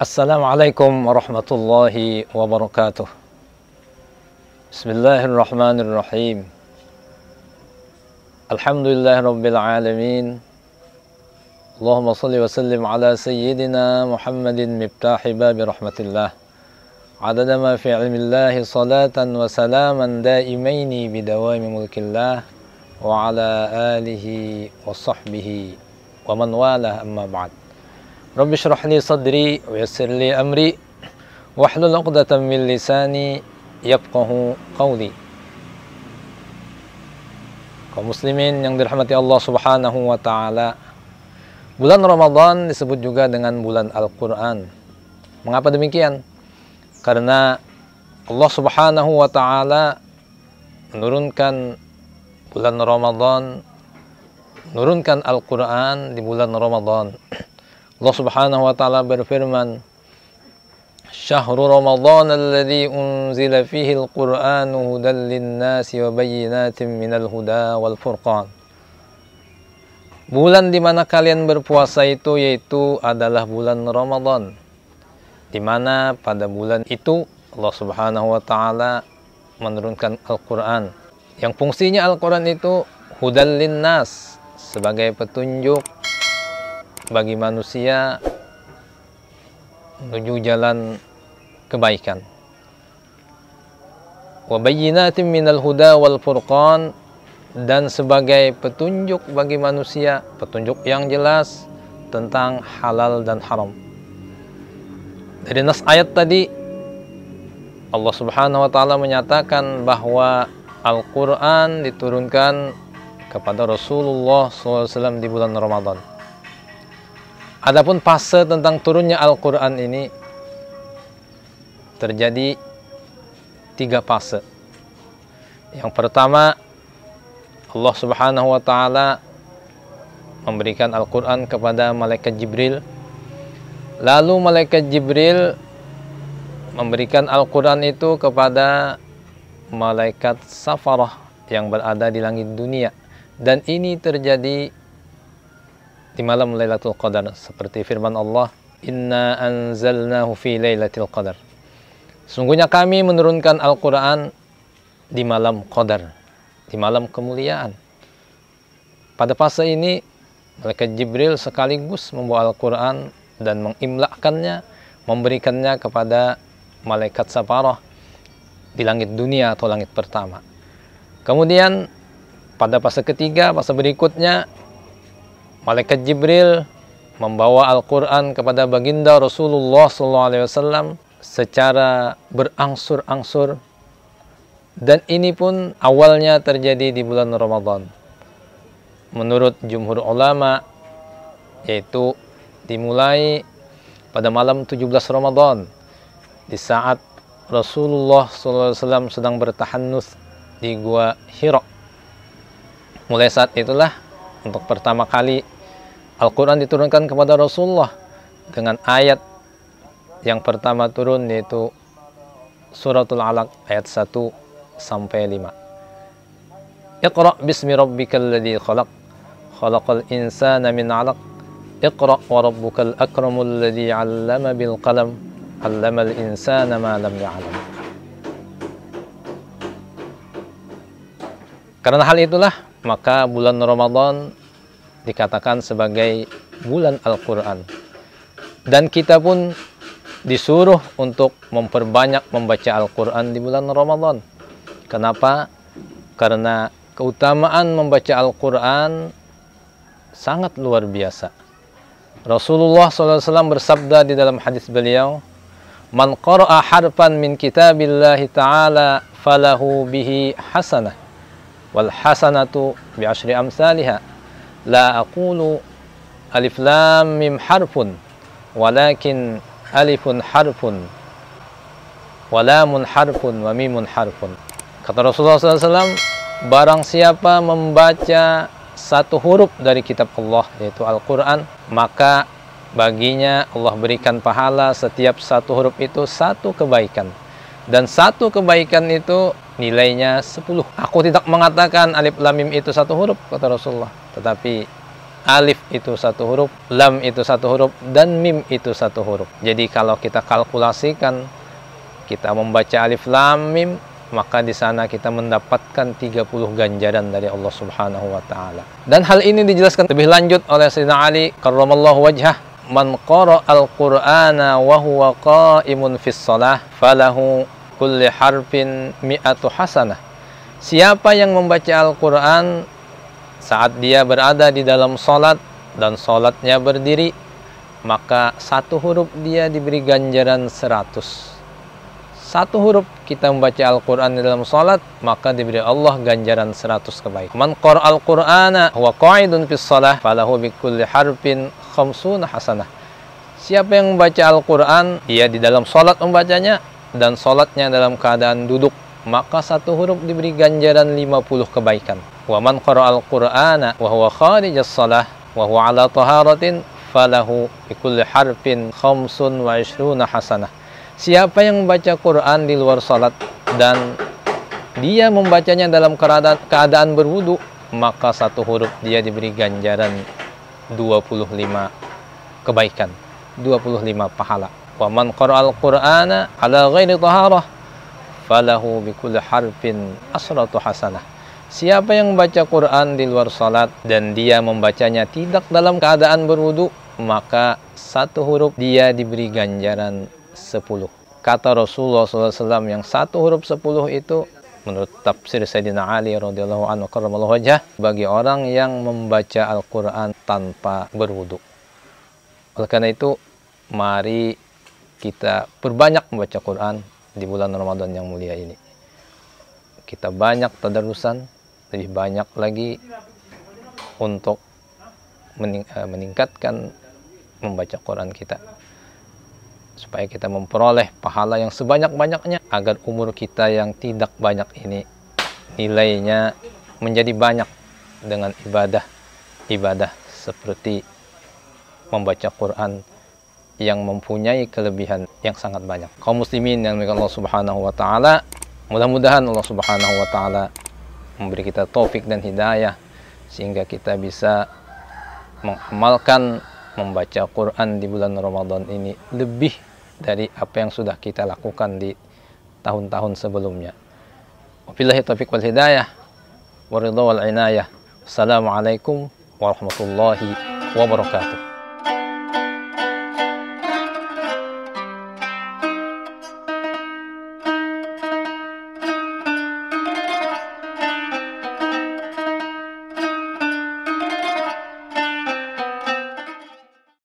Assalamualaikum warahmatullahi wabarakatuh. Bismillahirrahmanirrahim. Alhamdulillahirabbil alamin. Allahumma shalli wa sallim ala sayyidina Muhammadin miftahi babi rahmatillah. Adada ma fi ilmillahi salatan wa salaman daimaini bidawami mulkillah wa ala alihi wa sahbihi wa man wala amma ba'd. Rabbi shrah li sadri wa yassir li amri wahlul 'uqdatam min lisani yafqahu qawli. Kaum muslimin yang dirahmati Allah Subhanahu wa taala, bulan Ramadan disebut juga dengan bulan Al-Qur'an. Mengapa demikian? Karena Allah Subhanahu wa taala menurunkan bulan Ramadan, menurunkan Al-Qur'an di bulan Ramadan. Allah Subhanahu wa taala berfirman, "Syahrul Ramadan alladzi unzila fihi al-Qur'anu hudan lin-nasi wa bayyinatin minal huda wal furqan." Bulan di mana kalian berpuasa itu yaitu adalah bulan Ramadan, di mana pada bulan itu Allah Subhanahu wa taala menurunkan Al-Qur'an. Yang fungsinya Al-Qur'an itu hudan lin-nas, sebagai petunjuk bagi manusia menuju jalan kebaikan. Wa bayyinatin minal huda wal furqan, dan sebagai petunjuk bagi manusia, petunjuk yang jelas tentang halal dan haram. Dari nas ayat tadi Allah Subhanahu wa taala menyatakan bahwa Al-Qur'an diturunkan kepada Rasulullah SAW di bulan Ramadan. Adapun fase tentang turunnya Al-Quran ini terjadi 3 fase. Yang pertama, Allah Subhanahu wa taala memberikan Al-Quran kepada malaikat Jibril. Lalu malaikat Jibril memberikan Al-Quran itu kepada malaikat Safarah yang berada di langit dunia. Dan ini terjadi di malam Lailatul Qadar, seperti firman Allah, "Inna anzalnahu fi Lailatul Qadar." Sungguhnya kami menurunkan Al-Qur'an di malam Qadar, di malam kemuliaan. Pada fase ini malaikat Jibril sekaligus membawa Al-Qur'an dan mengimlakkannya, memberikannya kepada malaikat Safarah di langit dunia atau langit pertama. Kemudian pada fase ketiga, fase berikutnya, malaikat Jibril membawa Al-Quran kepada baginda Rasulullah SAW secara berangsur-angsur, dan ini pun awalnya terjadi di bulan Ramadan. Menurut jumhur ulama, yaitu dimulai pada malam 17 Ramadan, di saat Rasulullah SAW sedang bertahannuts di Gua Hira. Mulai saat itulah untuk pertama kali Al-Quran diturunkan kepada Rasulullah dengan ayat yang pertama turun, yaitu Suratul Alaq ayat 1 sampai 5. Iqra bismi rabbikal ladzi khalaq, khalaqal insana min 'alaq, Iqra wa rabbukal akramul ladzi 'allama bil qalam, 'allamal insana ma lam ya'lam. Karena hal itulah maka bulan Ramadan dikatakan sebagai bulan Al-Quran. Dan kita pun disuruh untuk memperbanyak membaca Al-Quran di bulan Ramadan. Kenapa? Karena keutamaan membaca Al-Quran sangat luar biasa. Rasulullah SAW bersabda di dalam hadis beliau, "Man qara'a harfan min kitabillahi ta'ala falahu bihi hasanah, wal hasanatu bi asyri amsalihha. La aqulu alif lam mim harfun, walakin alifun harfun, wa lamun harfun, wa mimun harfun." Kata Rasulullah SAW, barang siapa membaca satu huruf dari kitab Allah, yaitu Al-Quran, maka baginya Allah berikan pahala setiap satu huruf itu satu kebaikan. Dan satu kebaikan itu nilainya 10. Aku tidak mengatakan alif lam mim itu satu huruf, kata Rasulullah, tetapi Alif itu satu huruf, lam itu satu huruf, dan mim itu satu huruf. Jadi kalau kita kalkulasikan, kita membaca alif lam mim, maka di sana kita mendapatkan 30 ganjaran dari Allah Subhanahu wa taala. Dan hal ini dijelaskan lebih lanjut oleh Sayyidina Ali karramallahu wajhah, man qara'al Qur'ana wa huwa qa'imun fis shalah falahu kulli harfin mi'atu hasanah. Siapa yang membaca Al-Qur'an saat dia berada di dalam salat dan salatnya berdiri, maka satu huruf dia diberi ganjaran 100. Satu huruf kita membaca Al-Quran di dalam salat, maka diberi Allah ganjaran 100 kebaikan. Man qara'al Qur'ana huwa qa'idun fis shalah falahu bikulli harfin khamsuna hasanah. Siapa yang membaca Al-Quran, dia di dalam salat membacanya dan salatnya dalam keadaan duduk, maka satu huruf diberi ganjaran 50 kebaikan. Wa man qara'al Qur'ana wa huwa kharijas shalah wa huwa ala taharatin falahu bikulli harfin khamsun wa ishruna hasanah. Siapa yang membaca Quran di luar salat dan dia membacanya dalam keadaan berwudu, maka satu huruf dia diberi ganjaran 25 kebaikan, 25 pahala. Wa man qara'al Qur'ana ala ghairi taharah falahu bikulli harfin asratu hasanah. Siapa yang membaca Quran di luar salat dan dia membacanya tidak dalam keadaan berwudu, maka satu huruf dia diberi ganjaran 10. Kata Rasulullah SAW, yang satu huruf 10 itu menurut tafsir Sayyidina Ali radhiyallahu anhu karramallahu wajhah, bagi orang yang membaca Al-Quran tanpa berwudu. Oleh karena itu, mari kita perbanyak membaca Quran di bulan Ramadan yang mulia ini. Kita banyak tadarusan, lebih banyak lagi untuk meningkatkan membaca Quran kita, supaya kita memperoleh pahala yang sebanyak-banyaknya, agar umur kita yang tidak banyak ini nilainya menjadi banyak dengan ibadah seperti membaca Quran yang mempunyai kelebihan yang sangat banyak. Kaum muslimin yang dimuliakan Allah Subhanahu wa taala, mudah-mudahan Allah Subhanahu wa taala memberi kita taufik dan hidayah sehingga kita bisa mengamalkan membaca Quran di bulan Ramadan ini lebih dari apa yang sudah kita lakukan di tahun-tahun sebelumnya. Wabillahi taufiq wal hidayah, waridha wal inayah. Assalamualaikum warahmatullahi wabarakatuh.